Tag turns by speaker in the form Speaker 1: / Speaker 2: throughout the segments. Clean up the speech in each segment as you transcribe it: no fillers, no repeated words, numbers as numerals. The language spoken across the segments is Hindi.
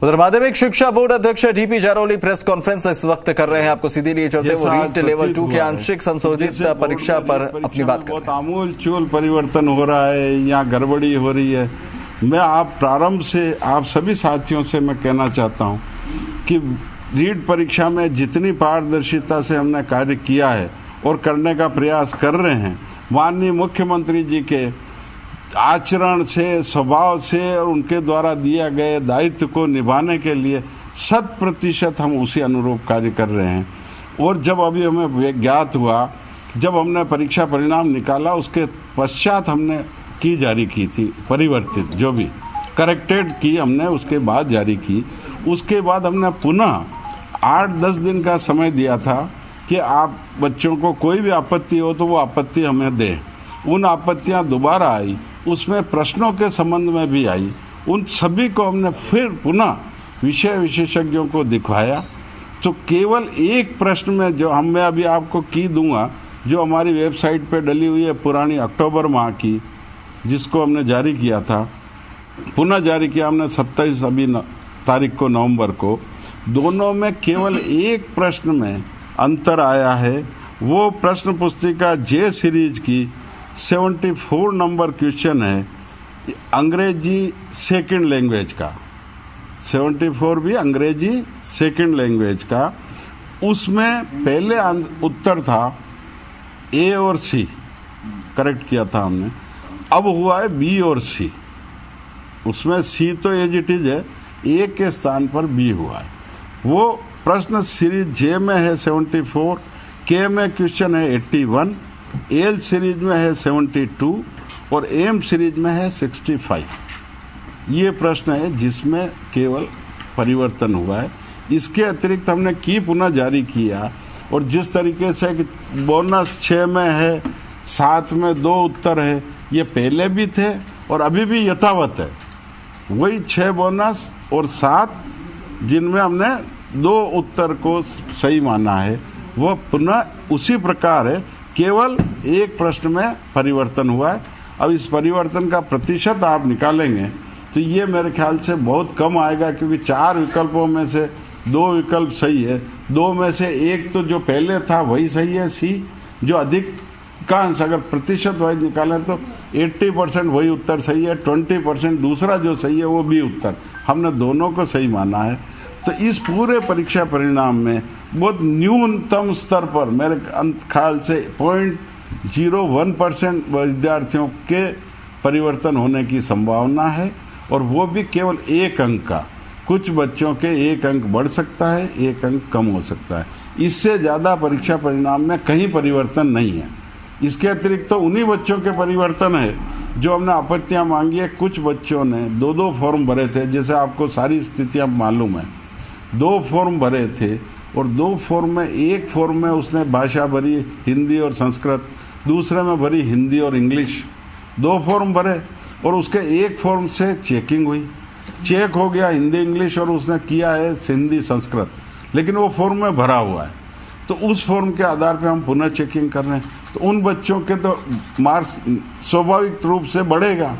Speaker 1: उधर माध्यमिक शिक्षा बोर्ड अध्यक्ष डीपी जारौली प्रेस कॉन्फ्रेंस इस वक्त कर रहे हैं। आपको सीधे लिए चलते वो रीट लेवल 2 के आंशिक संशोधित परीक्षा पर अपनी बात कर रहे हैं।
Speaker 2: बहुत आमूल चूल परिवर्तन हो रहा है, यहाँ गड़बड़ी हो रही है। मैं आप प्रारंभ से आप सभी साथियों से मैं कहना चाहता हूँ कि रीट परीक्षा में जितनी पारदर्शिता से हमने कार्य किया है और करने का प्रयास कर रहे हैं, माननीय मुख्यमंत्री जी के आचरण से, स्वभाव से और उनके द्वारा दिया गए दायित्व को निभाने के लिए 100% हम उसी अनुरूप कार्य कर रहे हैं। और जब अभी हमें ज्ञात हुआ, जब हमने परीक्षा परिणाम निकाला, उसके पश्चात हमने की जारी की थी परिवर्तित, जो भी करेक्टेड की हमने उसके बाद जारी की। उसके बाद हमने पुनः 8-10 दिन का समय दिया था कि आप बच्चों को कोई भी आपत्ति हो तो वो आपत्ति हमें दें। उन आपत्तियां दोबारा आई, उसमें प्रश्नों के संबंध में भी आई। उन सभी को हमने फिर पुनः विषय विशेषज्ञों को दिखवाया। तो केवल एक प्रश्न में जो मैं अभी आपको की दूंगा, जो हमारी वेबसाइट पे डली हुई है पुरानी अक्टूबर माह की, जिसको हमने जारी किया था, पुनः जारी किया हमने 27 अभी तारीख को नवंबर को। दोनों में केवल एक प्रश्न में अंतर आया है। वो प्रश्न पुस्तिका जे सीरीज की 74 नंबर क्वेश्चन है, अंग्रेजी सेकंड लैंग्वेज का। 74 भी अंग्रेजी सेकंड लैंग्वेज का। उसमें पहले उत्तर था ए और सी, करेक्ट किया था हमने। अब हुआ है बी और सी। उसमें सी तो एज इट इज है, ए के स्थान पर बी हुआ है। वो प्रश्न सीरीज जे में है 74, के में क्वेश्चन है 81, एल सीरीज में है 72 और एम सीरीज में है 65। ये प्रश्न है जिसमें केवल परिवर्तन हुआ है। इसके अतिरिक्त हमने की पुनः जारी किया, और जिस तरीके से कि बोनस 6 में है, 7 में 2 उत्तर है, ये पहले भी थे और अभी भी यथावत है। वही 6 बोनस और 7 जिनमें हमने 2 उत्तर को सही माना है, वह पुनः उसी प्रकार है, केवल एक प्रश्न में परिवर्तन हुआ है। अब इस परिवर्तन का प्रतिशत आप निकालेंगे तो ये मेरे ख्याल से बहुत कम आएगा, क्योंकि 4 विकल्पों में से 2 विकल्प सही है, 2 में से एक तो जो पहले था वही सही है, सी। जो अधिकांश अगर प्रतिशत वाइज निकालें तो 80% वही उत्तर सही है, 20% दूसरा जो सही है वो भी उत्तर। हमने दोनों को सही माना है। तो इस पूरे परीक्षा परिणाम में बहुत न्यूनतम स्तर पर मेरे ख्याल से 0.01% विद्यार्थियों के परिवर्तन होने की संभावना है, और वो भी केवल 1 अंक का। कुछ बच्चों के 1 अंक बढ़ सकता है, 1 अंक कम हो सकता है। इससे ज़्यादा परीक्षा परिणाम में कहीं परिवर्तन नहीं है। इसके अतिरिक्त तो उन्हीं बच्चों के परिवर्तन है जो हमने आपत्तियां मांगी है। कुछ बच्चों ने 2-2 फॉर्म भरे थे, जैसे आपको सारी स्थितियां मालूम है। 2 फॉर्म भरे थे और 2 फॉर्म में, एक फॉर्म में उसने भाषा भरी हिंदी और संस्कृत, दूसरे में भरी हिंदी और इंग्लिश। 2 फॉर्म भरे और उसके एक फॉर्म से चेकिंग हुई, चेक हो गया हिंदी इंग्लिश और उसने किया है हिंदी संस्कृत, लेकिन वो फॉर्म में भरा हुआ है। तो उस फॉर्म के आधार पे हम पुनः चेकिंग कर रहे हैं। तो उन बच्चों के तो मार्क्स स्वाभाविक रूप से बढ़ेगा,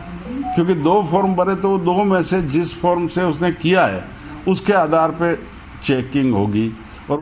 Speaker 2: क्योंकि 2 फॉर्म भरे तो वो 2 में से जिस फॉर्म से उसने किया है उसके आधार पे चेकिंग होगी। और